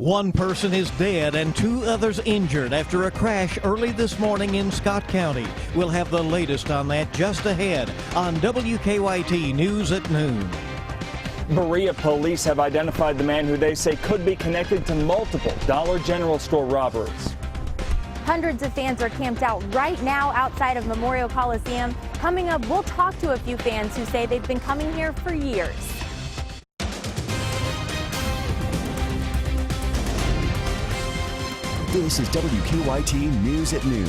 One person is dead and two others injured after a crash early this morning in Scott County. We'll have the latest on that just ahead on WKYT News at noon. Berea police have identified the man who they say could be connected to multiple Dollar General store robberies. Hundreds of fans are camped out right now outside of Memorial Coliseum. Coming up, we'll talk to a few fans who say they've been coming here for years. This is WKYT News at noon.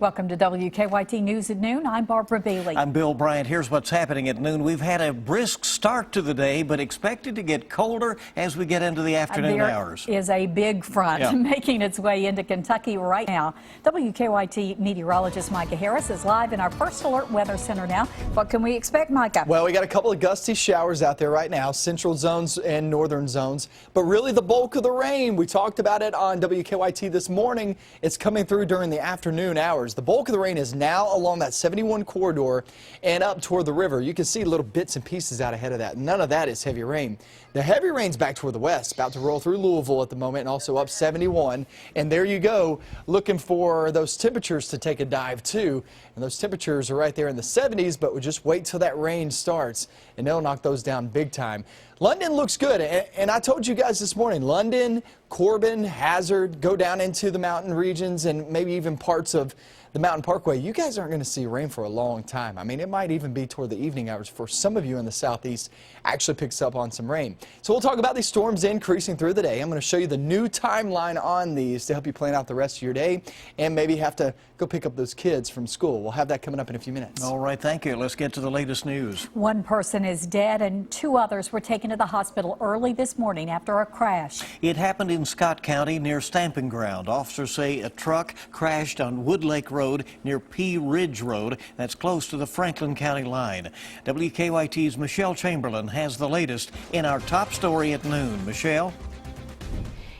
Welcome to WKYT News at noon. I'm Barbara Bailey. I'm Bill Bryant. Here's what's happening at noon. We've had a brisk start to the day, but expected to get colder as we get into the afternoon hours. There is a big front making its way into Kentucky right now. WKYT meteorologist Micah Harris is live in our First Alert Weather Center now. What can we expect, Micah? Well, we got a couple of gusty showers out there right now, central zones and northern zones. But really the bulk of the rain, we talked about it on WKYT this morning. It's coming through during the afternoon hours. The bulk of the rain is now along that 71 corridor and up toward the river. You can see little bits and pieces out ahead of that. None of that is heavy rain. The heavy rain's back toward the west, about to roll through Louisville at the moment and also up 71. And there you go, looking for those temperatures to take a dive too. And those temperatures are right there in the 70s, but we'll just wait till that rain starts and they'll knock those down big time. London looks good, and I told you guys this morning, London, Corbin, Hazard, go down into the mountain regions and maybe even parts of the Mountain Parkway. You guys aren't going to see rain for a long time. I mean, it might even be toward the evening hours for some of you in the southeast. Actually picks up on some rain. So we'll talk about these storms increasing through the day. I'm going to show you the new timeline on these to help you plan out the rest of your day and maybe have to go pick up those kids from school. We'll have that coming up in a few minutes. All right, thank you. Let's get to the latest news. One person is dead and two others were taken to the hospital early this morning after a crash. It happened in Scott County near Stamping Ground. Officers say a truck crashed on Wood Lake Road near Pea Ridge Road. That's close to the Franklin County line. WKYT's Michelle Chamberlain has the latest in our top story at noon. Michelle?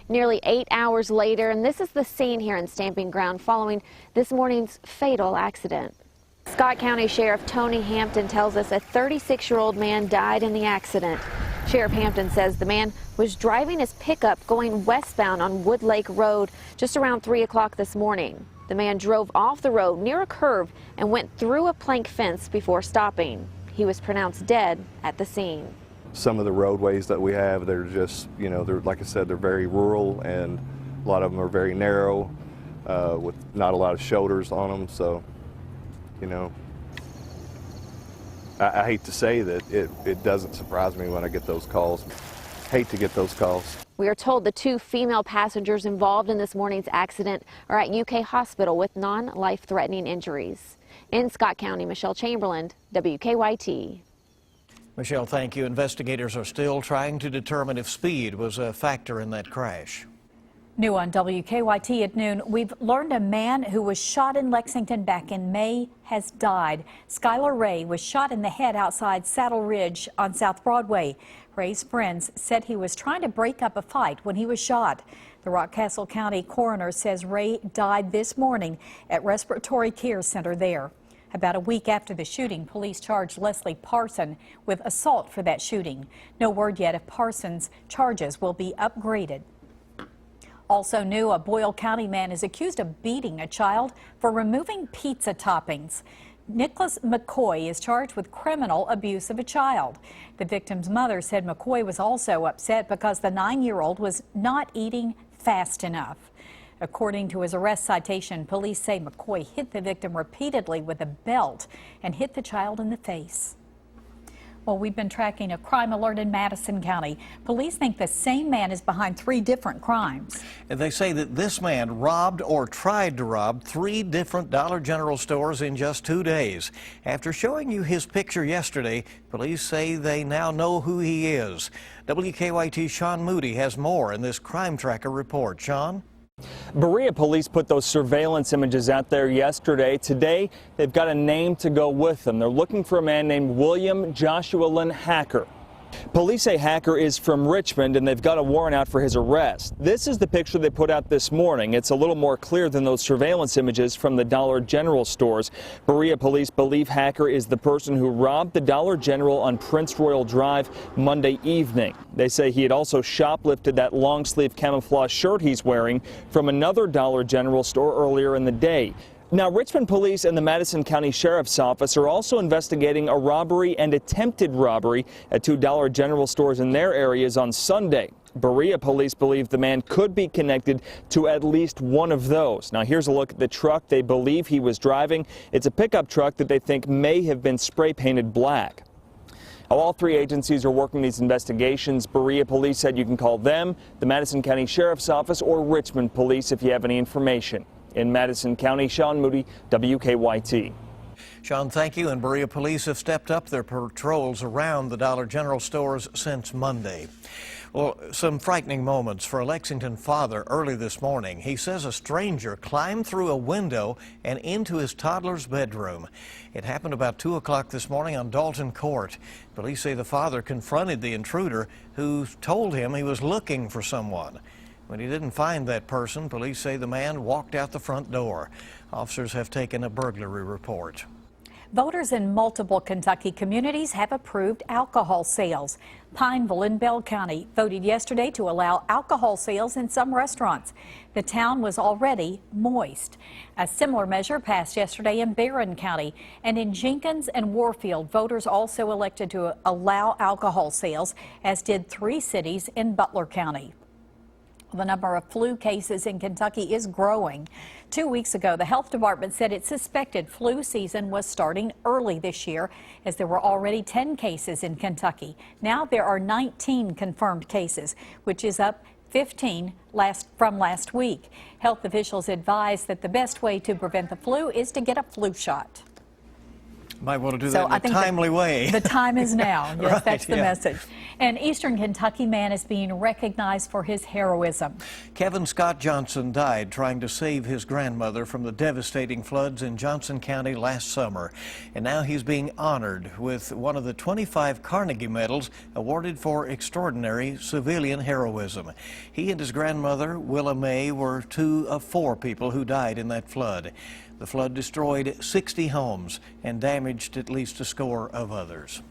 Nearly 8 hours later, and this is the scene here in Stamping Ground following this morning's fatal accident. Scott County Sheriff Tony Hampton tells us a 36-year-old man died in the accident. Sheriff Hampton says the man was driving his pickup going westbound on Wood Lake Road just around 3 o'clock this morning. The man drove off the road near a curve and went through a plank fence before stopping. He was pronounced dead at the scene. Some of the roadways that we have, they're just, they're, like I said, they're very rural, and a lot of them are very narrow with not a lot of shoulders on them. So, I hate to say that it doesn't surprise me when I get those calls. Hate to get those calls. We are told the two female passengers involved in this morning's accident are at UK Hospital with non-life-threatening injuries. In Scott County, Michelle Chamberlain, WKYT. Michelle, thank you. Investigators are still trying to determine if speed was a factor in that crash. New on WKYT at noon, we've learned a man who was shot in Lexington back in May has died. Skylar Ray was shot in the head outside Saddle Ridge on South Broadway. Ray's friends said he was trying to break up a fight when he was shot. The Rockcastle County coroner says Ray died this morning at Respiratory Care Center there. About a week after the shooting, police charged Leslie Parson with assault for that shooting. No word yet if Parson's charges will be upgraded. Also new, a Boyle County man is accused of beating a child for removing pizza toppings. Nicholas McCoy is charged with criminal abuse of a child. The victim's mother said McCoy was also upset because the 9-year-old was not eating fast enough. According to his arrest citation, police say McCoy hit the victim repeatedly with a belt and hit the child in the face. Well, we've been tracking a crime alert in Madison County. Police think the same man is behind 3 different crimes. And they say that this man robbed or tried to rob 3 different Dollar General stores in just 2 days. After showing you his picture yesterday, police say they now know who he is. WKYT's Sean Moody has more in this Crime Tracker report. Sean? Berea police put those surveillance images out there yesterday. Today, they've got a name to go with them. They're looking for a man named William Joshua Lynn Hacker. Police say Hacker is from Richmond and they've got a warrant out for his arrest. This is the picture they put out this morning. It's a little more clear than those surveillance images from the Dollar General stores. Berea police believe Hacker is the person who robbed the Dollar General on Prince Royal Drive Monday evening. They say he had also shoplifted that long sleeve camouflage shirt he's wearing from another Dollar General store earlier in the day. Now, Richmond police and the Madison County Sheriff's Office are also investigating a robbery and attempted robbery at two Dollar General stores in their areas on Sunday. Berea police believe the man could be connected to at least one of those. Now, here's a look at the truck they believe he was driving. It's a pickup truck that they think may have been spray painted black. All three agencies are working these investigations. Berea police said you can call them, the Madison County Sheriff's Office, or Richmond police if you have any information. In Madison County, Sean Moody, WKYT. Sean, thank you. And Berea police have stepped up their patrols around the Dollar General stores since Monday. Well, some frightening moments for a Lexington father early this morning. He says a stranger climbed through a window and into his toddler's bedroom. It happened about 2 o'clock this morning on Dalton Court. Police say the father confronted the intruder, who told him he was looking for someone. When he didn't find that person, police say the man walked out the front door. Officers have taken a burglary report. Voters in multiple Kentucky communities have approved alcohol sales. Pineville in Bell County voted yesterday to allow alcohol sales in some restaurants. The town was already moist. A similar measure passed yesterday in Barron County. And in Jenkins and Warfield, voters also elected to allow alcohol sales, as did 3 cities in Butler County. The number of flu cases in Kentucky is growing. 2 weeks ago, the health department said it suspected flu season was starting early this year, as there were already 10 cases in Kentucky. Now there are 19 confirmed cases, which is up 15 from last week. Health officials advise that the best way to prevent the flu is to get a flu shot. Might want to do that in a timely way. The time is now. Yes, Right, that's the yeah. message. An Eastern Kentucky man is being recognized for his heroism. Kevin Scott Johnson died trying to save his grandmother from the devastating floods in Johnson County last summer. And now he's being honored with one of the 25 Carnegie Medals awarded for extraordinary civilian heroism. He and his grandmother, Willa Mae, were 2 of 4 people who died in that flood. The flood destroyed 60 homes and damaged at least a score of others.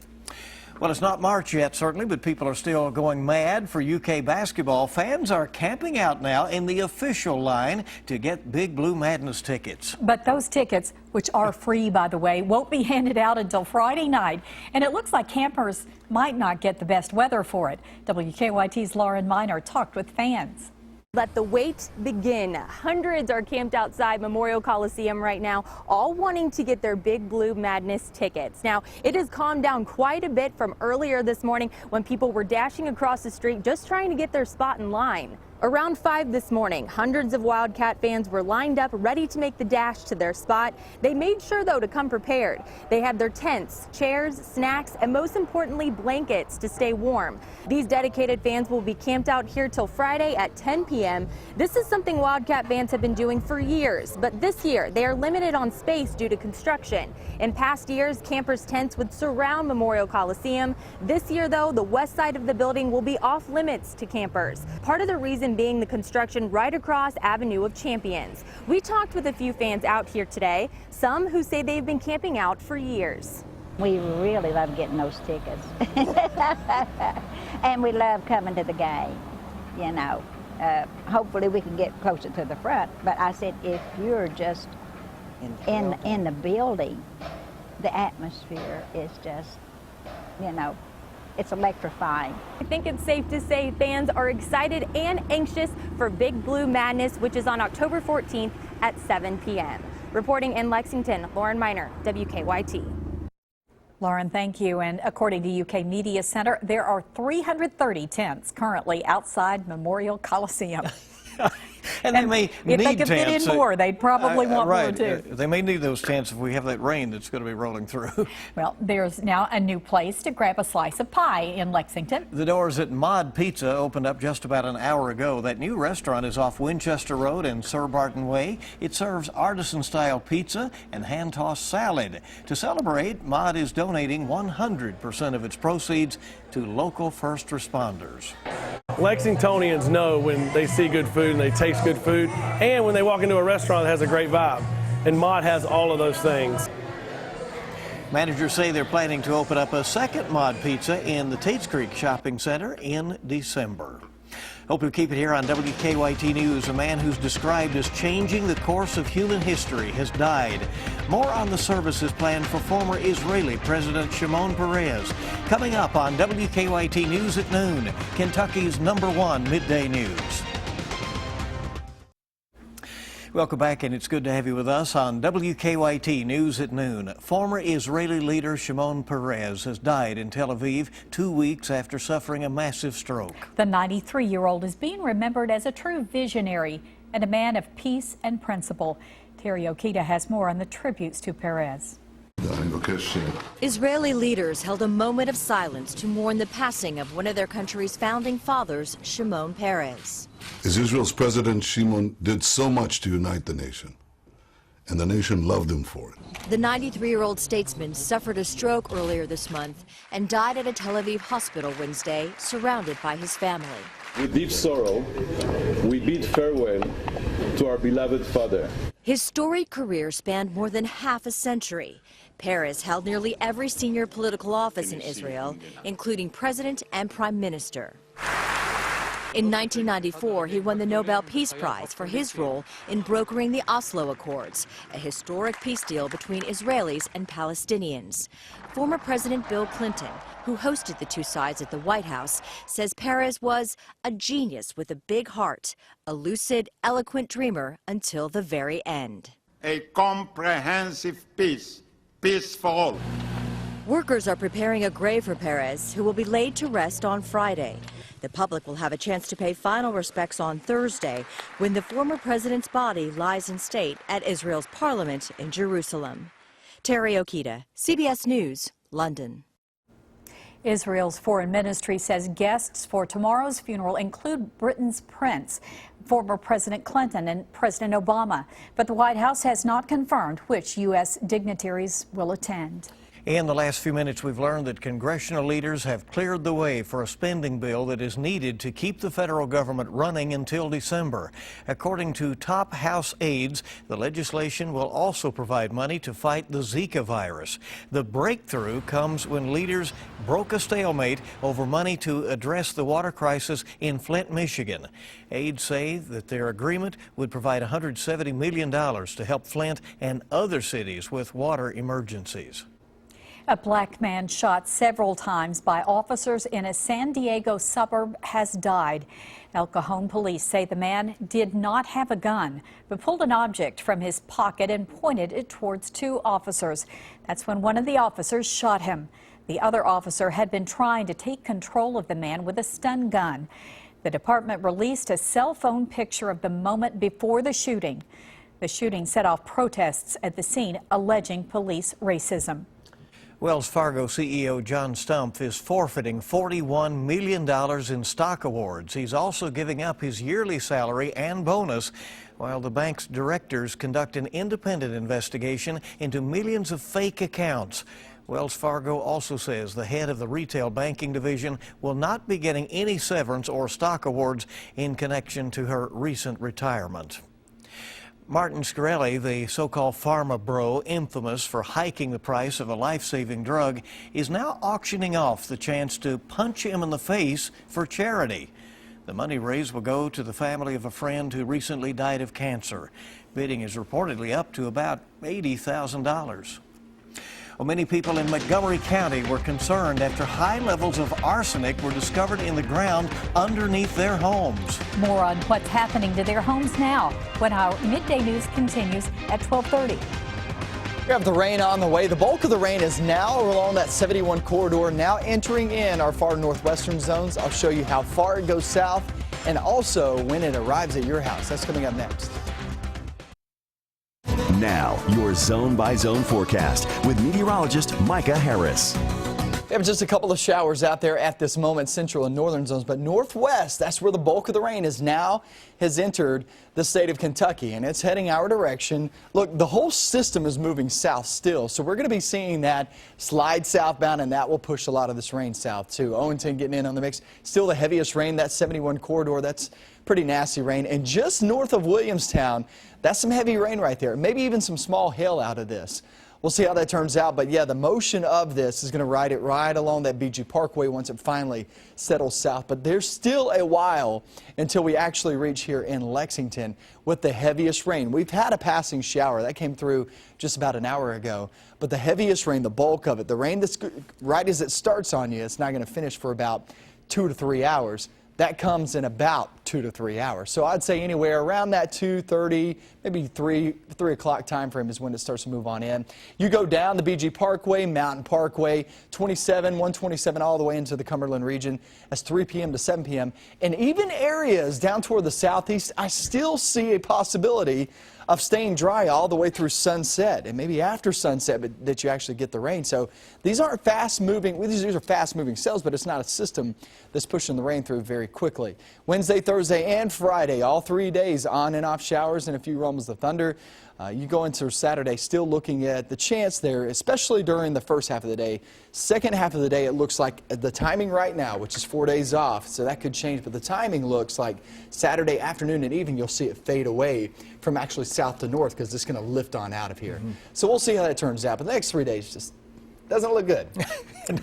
Well, it's not March yet, certainly, but people are still going mad for UK basketball. Fans are camping out now in the official line to get Big Blue Madness tickets. But those tickets, which are free, by the way, won't be handed out until Friday night. And it looks like campers might not get the best weather for it. WKYT's Lauren Miner talked with fans. Let the wait begin. Hundreds are camped outside Memorial Coliseum right now, all wanting to get their Big Blue Madness tickets. Now, it has calmed down quite a bit from earlier this morning when people were dashing across the street just trying to get their spot in line. Around 5 this morning, hundreds of Wildcat fans were lined up ready to make the dash to their spot. They made sure, though, to come prepared. They had their tents, chairs, snacks, and most importantly, blankets to stay warm. These dedicated fans will be camped out here till Friday at 10 p.m. This is something Wildcat fans have been doing for years, but this year they are limited on space due to construction. In past years, campers' tents would surround Memorial Coliseum. This year, though, the west side of the building will be off limits to campers. Part of the reason being the construction right across Avenue of Champions. We talked with a few fans out here today, some who say they've been camping out for years. We really love getting those tickets. And we love coming to the game, you know. Hopefully we can get closer to the front, but I said if you're just in the building, the atmosphere is just, you know, it's electrifying. I think it's safe to say fans are excited and anxious for Big Blue Madness, which is on October 14th at 7 p.m. Reporting in Lexington, Lauren Miner, WKYT. Lauren, thank you. And according to UK Media Center, there are 330 tents currently outside Memorial Coliseum. And they may if they need could fit tents. in more, they'd probably want right. more too. They may need those tents if we have that rain that's going to be rolling through. Well, there's now a new place to grab a slice of pie in Lexington. The doors at Mod Pizza opened up just about an hour ago. That new restaurant is off Winchester Road and Sir Barton Way. It serves artisan-style pizza and hand-tossed salad. To celebrate, Mod is donating 100% of its proceeds to local first responders. Lexingtonians know when they see good food and they taste good food, and when they walk into a restaurant that has a great vibe. And Mod has all of those things. Managers say they're planning to open up a second Mod Pizza in the Tates Creek Shopping Center in December. Hope you keep it here on WKYT News. A man who's described as changing the course of human history has died. More on the services planned for former Israeli President Shimon Peres. Coming up on WKYT News at noon, Kentucky's #1 midday news. Welcome back, and it's good to have you with us on WKYT News at noon. Former Israeli leader Shimon Peres has died in Tel Aviv 2 weeks after suffering a massive stroke. The 93-year-old is being remembered as a true visionary and a man of peace and principle. Terry Okita has more on the tributes to Peres. Israeli leaders held a moment of silence to mourn the passing of one of their country's founding fathers, Shimon Peres. As Israel's president, Shimon did so much to unite the nation, and the nation loved him for it. The 93-year-old statesman suffered a stroke earlier this month and died at a Tel Aviv hospital Wednesday, surrounded by his family. With deep sorrow, we bid farewell to our beloved father. His storied career spanned more than half a century. Peres held nearly every senior political office in Israel, including president and prime minister. In 1994, he won the Nobel Peace Prize for his role in brokering the Oslo Accords, a historic peace deal between Israelis and Palestinians. Former President Bill Clinton, who hosted the two sides at the White House, says Peres was a genius with a big heart, a lucid, eloquent dreamer until the very end. A comprehensive peace, peace for all. Workers are preparing a grave for Peres, who will be laid to rest on Friday. The public will have a chance to pay final respects on Thursday, when the former president's body lies in state at Israel's parliament in Jerusalem. Terry Okita, CBS News, London. Israel's foreign ministry says guests for tomorrow's funeral include Britain's prince, former President Clinton, and President Obama. But the White House has not confirmed which U.S. dignitaries will attend. In the last few minutes, we've learned that congressional leaders have cleared the way for a spending bill that is needed to keep the federal government running until December. According to top House aides, the legislation will also provide money to fight the Zika virus. The breakthrough comes when leaders broke a stalemate over money to address the water crisis in Flint, Michigan. Aides say that their agreement would provide $170 million to help Flint and other cities with water emergencies. A black man shot several times by officers in a San Diego suburb has died. El Cajon police say the man did not have a gun, but pulled an object from his pocket and pointed it towards two officers. That's when one of the officers shot him. The other officer had been trying to take control of the man with a stun gun. The department released a cell phone picture of the moment before the shooting. The shooting set off protests at the scene alleging police racism. Wells Fargo CEO John Stumpf is forfeiting $41 million in stock awards. He's also giving up his yearly salary and bonus, while the bank's directors conduct an independent investigation into millions of fake accounts. Wells Fargo also says the head of the retail banking division will not be getting any severance or stock awards in connection to her recent retirement. Martin Shkreli, the so-called pharma bro, infamous for hiking the price of a life-saving drug, is now auctioning off the chance to punch him in the face for charity. The money raised will go to the family of a friend who recently died of cancer. Bidding is reportedly up to about $80,000. Well, many people in Montgomery County were concerned after high levels of arsenic were discovered in the ground underneath their homes. More on what's happening to their homes now when our midday news continues at 12:30. We have the rain on the way. The bulk of the rain is now along that 71 corridor, now entering in our far northwestern zones. I'll show you how far it goes south and also when it arrives at your house. That's coming up next. Now, your zone-by-zone forecast with meteorologist Micah Harris. We have just a couple of showers out there at this moment, central and northern zones, but northwest, that's where the bulk of the rain has entered the state of Kentucky, and it's heading our direction. Look, the whole system is moving south still, so we're going to be seeing that slide southbound, and that will push a lot of this rain south too. Owington getting in on the mix. Still the heaviest rain, that 71 corridor, that's pretty nasty rain. And just north of Williamstown, that's some heavy rain right there. Maybe even some small hail out of this. We'll see how that turns out, but yeah, the motion of this is going to ride it right along that BG Parkway once it finally settles south. But there's still a while until we actually reach here in Lexington with the heaviest rain. We've had a passing shower that came through just about an hour ago, but the heaviest rain, the bulk of it, the rain that's right as it starts on you, it's not going to finish for about 2 to 3 hours. That comes in about 2 to 3 hours. So I'd say anywhere around that 2:30, maybe 3 o'clock time frame is when it starts to move on in. You go down the BG Parkway, Mountain Parkway, 27, 127 all the way into the Cumberland region. That's 3 p.m. to 7 p.m. And even areas down toward the southeast, I still see a possibility of staying dry all the way through sunset, and maybe after sunset but that you actually get the rain. So these aren't fast-moving, these are fast-moving cells, but it's not a system that's pushing the rain through very quickly. Wednesday, Thursday, and Friday, all 3 days, on and off showers and a few rumbles of thunder. You go into Saturday still looking at the chance there, especially during the first half of the day. Second half of the day, it looks like the timing right now, which is 4 days off, so that could change, but the timing looks like Saturday afternoon and evening, you'll see it fade away from actually south to north because it's going to lift on out of here. So we'll see how that turns out, but the next 3 days just doesn't look good.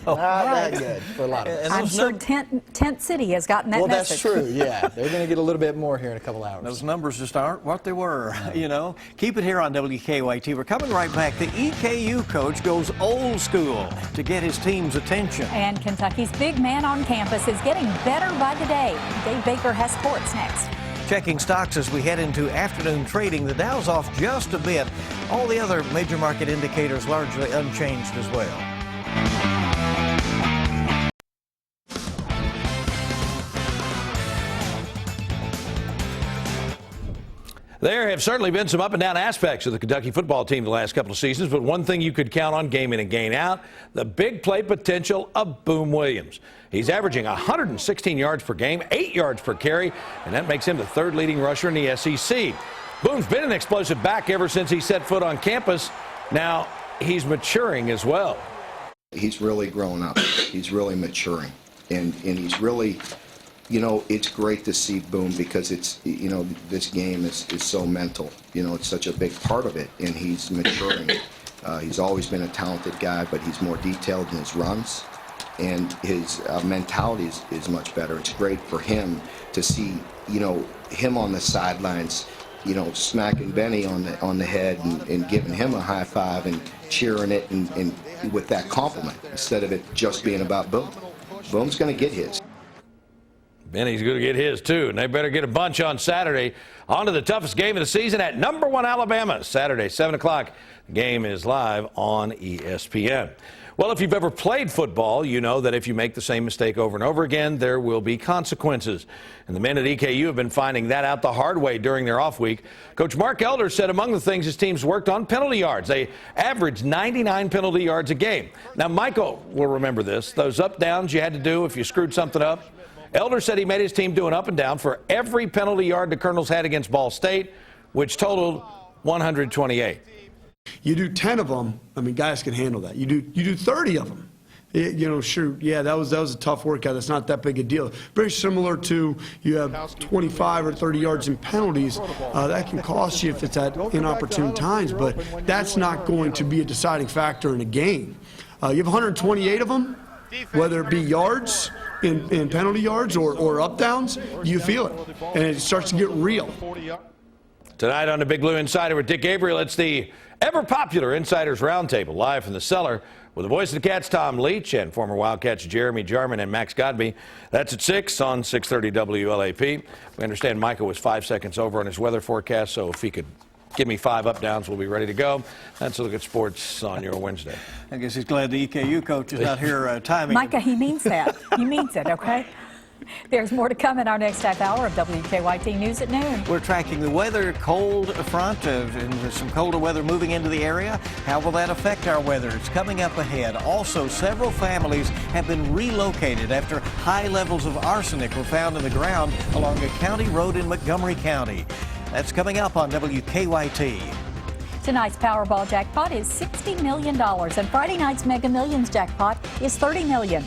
No. Not that good for a lot of us. I'm sure Tent City has gotten that message. Well, that's true, yeah. They're going to get a little bit more here in a couple hours. Those numbers just aren't what they were, you know. Keep it here on WKYT. We're coming right back. The EKU coach goes old school to get his team's attention. And Kentucky's big man on campus is getting better by the day. Dave Baker has sports next. Checking stocks as we head into afternoon trading. The Dow's off just a bit. All the other major market indicators largely unchanged as well. There have certainly been some up and down aspects of the Kentucky football team the last couple of seasons, but one thing you could count on game in and game out, the big play potential of Boom Williams. He's averaging 116 yards per game, 8 yards per carry, and that makes him the third leading rusher in the SEC. Boom's been an explosive back ever since he set foot on campus. Now he's maturing as well. He's really grown up. He's really maturing, and he's really, you know, it's great to see Boom because it's, you know, this game is so mental. You know, it's such a big part of it, and he's maturing. He's always been a talented guy, but he's more detailed in his runs, and his mentality is much better. It's great for him to see, you know, him on the sidelines, you know, smacking Benny on the head and giving him a high five and cheering it and with that compliment instead of it just being about Boom. Boom's going to get his. Benny's going to get his, too, and they better get a bunch on Saturday. On to the toughest game of the season at #1 Alabama, Saturday, 7 o'clock. The game is live on ESPN. Well, if you've ever played football, you know that if you make the same mistake over and over again, there will be consequences. And the men at EKU have been finding that out the hard way during their off week. Coach Mark Elder said among the things his teams worked on, penalty yards. They averaged 99 penalty yards a game. Now, Michael will remember this. Those up downs you had to do if you screwed something up. Elder said he made his team do an up and down for every penalty yard the Colonels had against Ball State, which totaled 128. You do 10 of them, I mean, guys can handle that. You do 30 of them. You know, sure, yeah, that was a tough workout. That's not that big a deal. Very similar to you have 25 or 30 yards in penalties. That can cost you if it's at inopportune times, but that's not going to be a deciding factor in a game. You have 128 of them, whether it be yards, in penalty yards or up downs, you feel it, and it starts to get real. Tonight on the Big Blue Insider with Dick Gabriel, it's the ever-popular Insiders Roundtable, live from the cellar with the voice of the Cats, Tom Leach, and former Wildcats Jeremy Jarman and Max Godby. That's at 6 on 630 WLAP. We understand Micah was 5 seconds over on his weather forecast, so if he could give me 5 up downs, we'll be ready to go. That's a look at sports on your Wednesday. I guess he's glad the EKU coach is out here timing. Micah, he means that. He means it, okay? There's more to come in our next half hour of WKYT News at noon. We're tracking the weather, cold front and some colder weather moving into the area. How will that affect our weather? It's coming up ahead. Also, several families have been relocated after high levels of arsenic were found in the ground along a county road in Montgomery County. That's coming up on WKYT. Tonight's Powerball jackpot is $60 million, and Friday night's Mega Millions jackpot is $30 million.